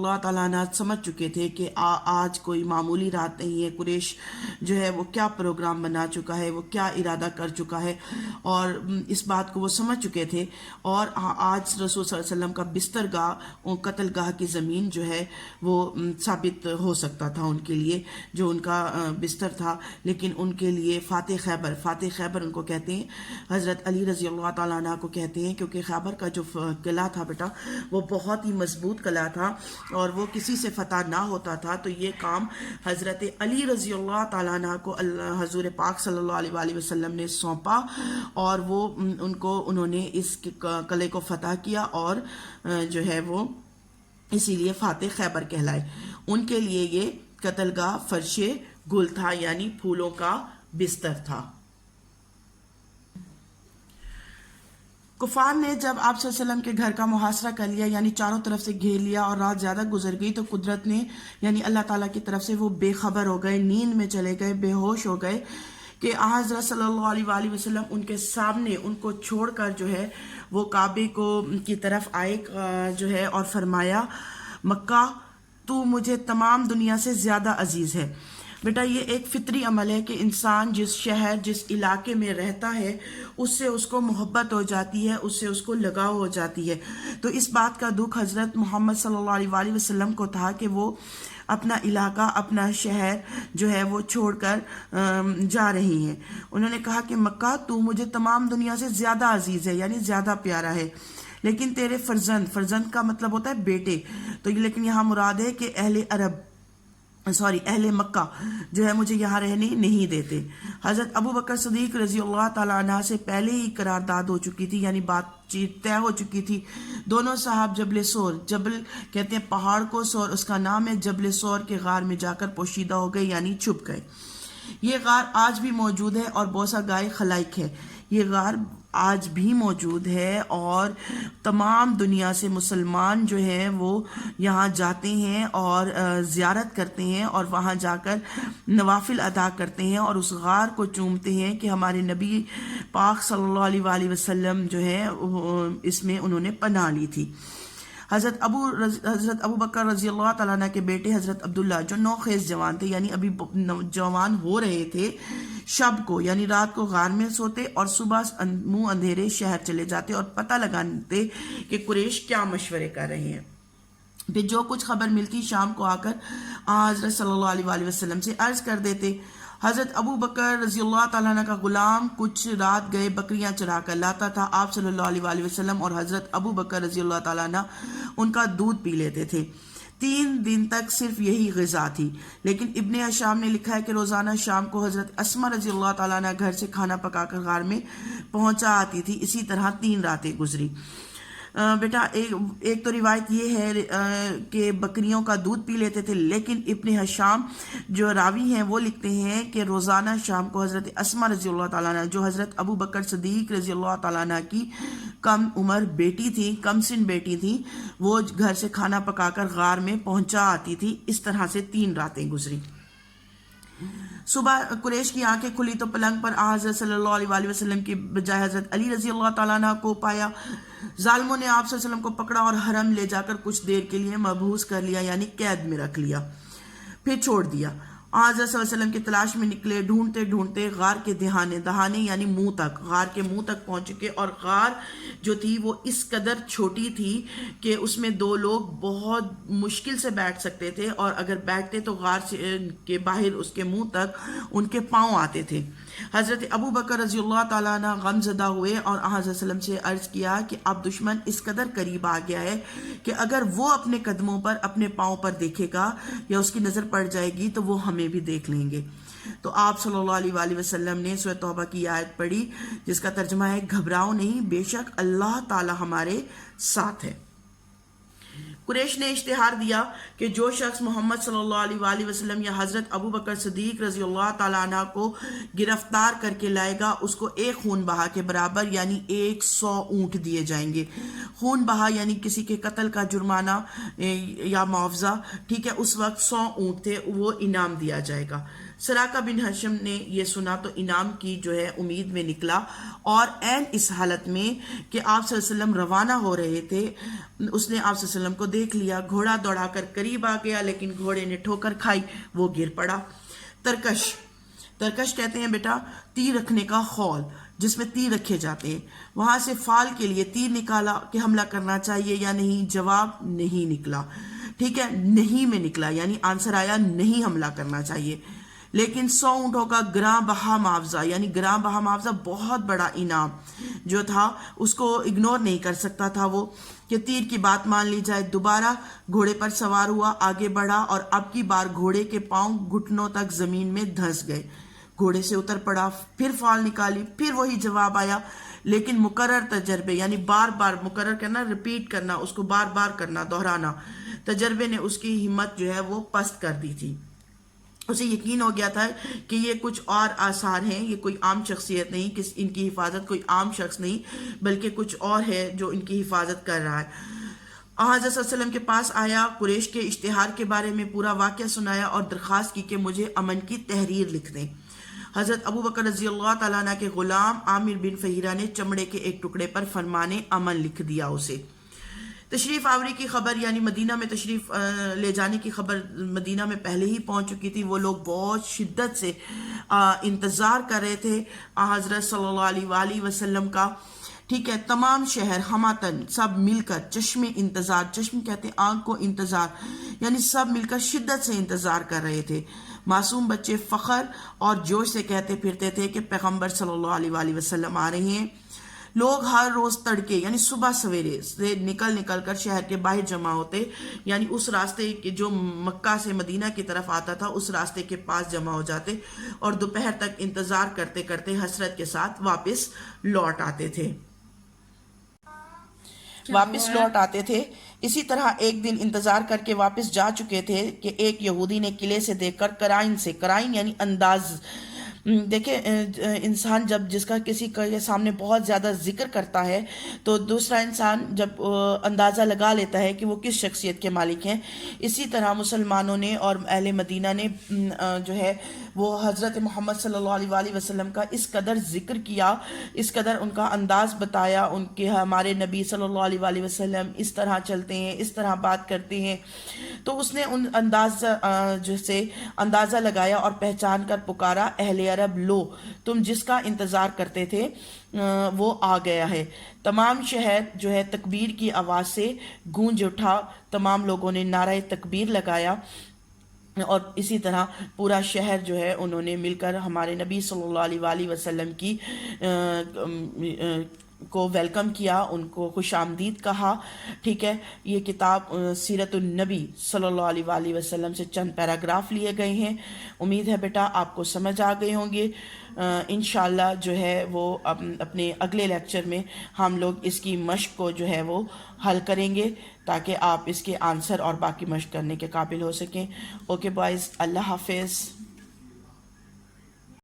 اللہ تعالیٰ عنہ سمجھ چکے تھے کہ آج کوئی معمولی رات نہیں ہے، قریش جو ہے وہ کیا پروگرام بنا چکا ہے، وہ کیا ارادہ کر چکا ہے، اور اس بات کو وہ سمجھ چکے تھے. اور آج رسول صلی اللہ علیہ وسلم کا بستر گاہ، قتل گاہ کی زمین جو ہے وہ ثابت ہو سکتا تھا ان کے لیے، جو ان کا بستر تھا. لیکن ان کے لیے فاتح خیبر ان کو کہتے ہیں، حضرت علی رضی اللہ تعالیٰ عنہ کو کہتے ہیں، کیونکہ خیبر کا جو قلعہ تھا بیٹا وہ بہت ہی مضبوط قلعہ تھا اور وہ کسی سے فتح نہ ہوتا تھا. تو یہ کام حضرت علی رضی اللہ تعالیٰ عنہ کو حضور پاک صلی اللہ علیہ وآلہ وسلم نے سونپا، اور وہ انہوں نے اس قلعے کو فتح کیا، اور جو ہے وہ اسی لیے فاتح خیبر کہلائے. ان کے لیے یہ قتل گاہ فرش گل تھا، یعنی پھولوں کا بستر تھا. کفار نے جب آپ صلی اللہ علیہ وسلم کے گھر کا محاصرہ کر لیا، یعنی چاروں طرف سے گھیر لیا، اور رات زیادہ گزر گئی، تو قدرت نے یعنی اللہ تعالیٰ کی طرف سے وہ بے خبر ہو گئے، نیند میں چلے گئے، بے ہوش ہو گئے، کہ حضرت صلی اللہ علیہ وآلہ وسلم ان کے سامنے ان کو چھوڑ کر جو ہے وہ کعبے کی طرف آئے جو ہے، اور فرمایا مکہ تو مجھے تمام دنیا سے زیادہ عزیز ہے. بیٹا یہ ایک فطری عمل ہے کہ انسان جس شہر جس علاقے میں رہتا ہے اس سے اس کو محبت ہو جاتی ہے، اس سے اس کو لگاؤ ہو جاتی ہے. تو اس بات کا دکھ حضرت محمد صلی اللہ علیہ وآلہ وسلم کو تھا کہ وہ اپنا علاقہ، اپنا شہر جو ہے وہ چھوڑ کر جا رہی ہیں. انہوں نے کہا کہ مکہ تو مجھے تمام دنیا سے زیادہ عزیز ہے، یعنی زیادہ پیارا ہے، لیکن تیرے فرزند کا مطلب ہوتا ہے بیٹے، تو لیکن یہاں مراد ہے کہ اہل مکہ جو ہے مجھے یہاں رہنے نہیں دیتے. حضرت ابو بکر صدیق رضی اللہ تعالیٰ عنہ سے پہلے ہی قرارداد ہو چکی تھی، یعنی بات چیت طے ہو چکی تھی. دونوں صاحب جبل سور، جبل کہتے ہیں پہاڑ کو، سور اس کا نام ہے، جبل سور کے غار میں جا کر پوشیدہ ہو گئے، یعنی چھپ گئے. یہ غار آج بھی موجود ہے اور بوسہ گائے خلائق ہے. یہ غار آج بھی موجود ہے اور تمام دنیا سے مسلمان جو ہیں وہ یہاں جاتے ہیں اور زیارت کرتے ہیں، اور وہاں جا کر نوافل ادا کرتے ہیں اور اس غار کو چومتے ہیں کہ ہمارے نبی پاک صلی اللہ علیہ وآلہ وسلم جو ہے اس میں انہوں نے پناہ لی تھی. حضرت ابو بکر رضی اللہ تعالیٰ عنہ کے بیٹے حضرت عبداللہ جو نوخیز جوان تھے، یعنی ابھی جوان ہو رہے تھے، شب کو یعنی رات کو غار میں سوتے اور صبح منہ اندھیرے شہر چلے جاتے اور پتہ لگاتے کہ قریش کیا مشورے کر رہے ہیں. پھر جو کچھ خبر ملتی شام کو آ کر حضرت صلی اللہ علیہ وآلہ وسلم سے عرض کر دیتے. حضرت ابو بکر رضی اللہ تعالیٰ عنہ کا غلام کچھ رات گئے بکریاں چرا کر لاتا تھا. آپ صلی اللہ علیہ وآلہ وسلم اور حضرت ابو بکر رضی اللہ تعالیٰ عنہ ان کا دودھ پی لیتے تھے. 3 دن تک صرف یہی غذا تھی. لیکن ابن ہشام نے لکھا ہے کہ روزانہ شام کو حضرت اسما رضی اللہ تعالیٰ عنہ گھر سے کھانا پکا کر غار میں پہنچا آتی تھی. اسی طرح 3 راتیں گزری. بیٹا ایک تو روایت یہ ہے کہ بکریوں کا دودھ پی لیتے تھے، لیکن ابن ہشام جو راوی ہیں وہ لکھتے ہیں کہ روزانہ شام کو حضرت اسما رضی اللہ تعالیٰ عنہ جو حضرت ابو بکر صدیق رضی اللہ تعالیٰ عنہ کی کم عمر بیٹی تھی، کم سن بیٹی تھی، وہ گھر سے کھانا پکا کر غار میں پہنچا آتی تھی. اس طرح سے 3 راتیں گزری. صبح قریش کی آنکھیں کھلی تو پلنگ پر حضرت صلی اللہ علیہ وآلہ وسلم کی بجائے حضرت علی رضی اللہ تعالیٰ عنہ کو پایا. ظالموں نے آپ صلی اللہ علیہ وسلم کو پکڑا اور حرم لے جا کر کچھ دیر کے لیے محبوس کر لیا، یعنی قید میں رکھ لیا، پھر چھوڑ دیا. حضرت صلی اللہ علیہ وسلم کی تلاش میں نکلے، ڈھونڈتے ڈھونڈتے غار کے دہانے یعنی منہ تک، غار کے منہ تک پہنچ چکے. اور غار جو تھی وہ اس قدر چھوٹی تھی کہ اس میں 2 لوگ بہت مشکل سے بیٹھ سکتے تھے، اور اگر بیٹھتے تو غار کے باہر اس کے منہ تک ان کے پاؤں آتے تھے. حضرت ابو بکر رضی اللہ تعالیٰ عنہ غم زدہ ہوئے اور حضرت صلی اللہ علیہ وسلم سے عرض کیا کہ اب دشمن اس قدر قریب آ گیا ہے کہ اگر وہ اپنے قدموں پر، اپنے پاؤں پر دیکھے گا یا اس کی نظر پڑ جائے گی تو وہ ہمیں بھی دیکھ لیں گے. تو آپ صلی اللہ علیہ وآلہ وسلم نے سورۃ توبہ کی آیت پڑھی جس کا ترجمہ ہے گھبراؤ نہیں، بے شک اللہ تعالی ہمارے ساتھ ہے. قریش نے اشتہار دیا کہ جو شخص محمد صلی اللہ علیہ وآلہ وسلم یا حضرت ابو بکر صدیق رضی اللہ تعالیٰ عنہ کو گرفتار کر کے لائے گا اس کو 1 خون بہا کے برابر یعنی 100 اونٹ دیے جائیں گے. خون بہا یعنی کسی کے قتل کا جرمانہ یا معاوضہ، ٹھیک ہے، اس وقت 100 اونٹ تھے، وہ انعام دیا جائے گا. سراقہ بن ہشم نے یہ سنا تو انعام کی جو ہے امید میں نکلا، اور عین اس حالت میں کہ آپ صلی اللہ علیہ وسلم روانہ ہو رہے تھے، اس نے آپ صلی اللہ علیہ وسلم کو دیکھ لیا، گھوڑا دوڑا کر قریب آ گیا، لیکن گھوڑے نے ٹھوکر کھائی، وہ گر پڑا۔ ترکش کہتے ہیں بیٹا تیر رکھنے کا خول، جس میں تیر رکھے جاتے ہیں، وہاں سے فال کے لیے تیر نکالا کہ حملہ کرنا چاہیے یا نہیں، جواب نہیں نکلا، ٹھیک ہے، نہیں میں نکلا، یعنی آنسر آیا نہیں حملہ کرنا چاہیے۔ لیکن 100 اونٹوں کا گراں بہا معاوضہ، یعنی گراں بہا معاوضہ بہت بڑا انعام جو تھا، اس کو اگنور نہیں کر سکتا تھا وہ، کہ تیر کی بات مان لی جائے۔ دوبارہ گھوڑے پر سوار ہوا، آگے بڑھا، اور اب کی بار گھوڑے کے پاؤں گھٹنوں تک زمین میں دھنس گئے، گھوڑے سے اتر پڑا، پھر فال نکالی، پھر وہی جواب آیا، لیکن مکرر تجربے، یعنی بار بار مکرر کرنا، ریپیٹ کرنا، اس کو بار بار کرنا، دہرانا، تجربے نے اس کی ہمت جو ہے وہ پست کر دی تھی۔ اسے یقین ہو گیا تھا کہ یہ کچھ اور آثار ہیں، یہ کوئی عام شخصیت نہیں، کہ ان کی حفاظت کوئی عام شخص نہیں بلکہ کچھ اور ہے جو ان کی حفاظت کر رہا ہے۔ حضرت صلی اللہ علیہ وسلم کے پاس آیا، قریش کے اشتہار کے بارے میں پورا واقعہ سنایا اور درخواست کی کہ مجھے امن کی تحریر لکھ دیں۔ حضرت ابو بکر رضی اللہ تعالیٰ عنہ کے غلام عامر بن فہیرہ نے چمڑے کے ایک ٹکڑے پر فرمان امن لکھ دیا اسے۔ تشریف آوری کی خبر، یعنی مدینہ میں تشریف لے جانے کی خبر مدینہ میں پہلے ہی پہنچ چکی تھی، وہ لوگ بہت شدت سے انتظار کر رہے تھے حضرت صلی اللہ علیہ وآلہ وسلم کا، ٹھیک ہے، تمام شہر ہماتن سب مل کر چشم انتظار، چشم کہتے ہیں آنکھ کو، انتظار یعنی سب مل کر شدت سے انتظار کر رہے تھے۔ معصوم بچے فخر اور جوش سے کہتے پھرتے تھے کہ پیغمبر صلی اللہ علیہ وآلہ وسلم آ رہے ہیں۔ لوگ ہر روز تڑکے یعنی صبح سویرے سے نکل کر شہر کے باہر جمع ہوتے، یعنی اس راستے کے جو مکہ سے مدینہ کی طرف آتا تھا اس راستے کے پاس جمع ہو جاتے، اور دوپہر تک انتظار کرتے کرتے حسرت کے ساتھ واپس لوٹ آتے تھے۔ اسی طرح ایک دن انتظار کر کے واپس جا چکے تھے کہ ایک یہودی نے قلعے سے دیکھ کر کرائن یعنی انداز، دیکھیں انسان جب جس کا کسی کے سامنے بہت زیادہ ذکر کرتا ہے تو دوسرا انسان جب اندازہ لگا لیتا ہے کہ وہ کس شخصیت کے مالک ہیں، اسی طرح مسلمانوں نے اور اہل مدینہ نے جو ہے وہ حضرت محمد صلی اللہ علیہ وآلہ وسلم کا اس قدر ذکر کیا، اس قدر ان کا انداز بتایا، ان کے ہمارے نبی صلی اللہ علیہ وآلہ وسلم اس طرح چلتے ہیں، اس طرح بات کرتے ہیں، تو اس نے ان اندازہ لگایا اور پہچان کر پکارا، اہل عرب لو، تم جس کا انتظار کرتے تھے وہ آ گیا ہے۔ تمام شہر جو ہے تکبیر کی آواز سے گونج اٹھا، تمام لوگوں نے نعرہ تکبیر لگایا، اور اسی طرح پورا شہر جو ہے انہوں نے مل کر ہمارے نبی صلی اللہ علیہ وآلہ وسلم کی کو ویلکم کیا، ان کو خوش آمدید کہا، ٹھیک ہے۔ یہ کتاب سیرت النبی صلی اللہ علیہ وآلہ وسلم سے چند پیراگراف لیے گئے ہیں۔ امید ہے بیٹا آپ کو سمجھ آ گئے ہوں گے۔ انشاءاللہ جو ہے وہ اپنے اگلے لیکچر میں ہم لوگ اس کی مشق کو جو ہے وہ حل کریں گے تاکہ آپ اس کے آنسر اور باقی مشق کرنے کے قابل ہو سکیں۔ اوکے بوائز، اللہ حافظ۔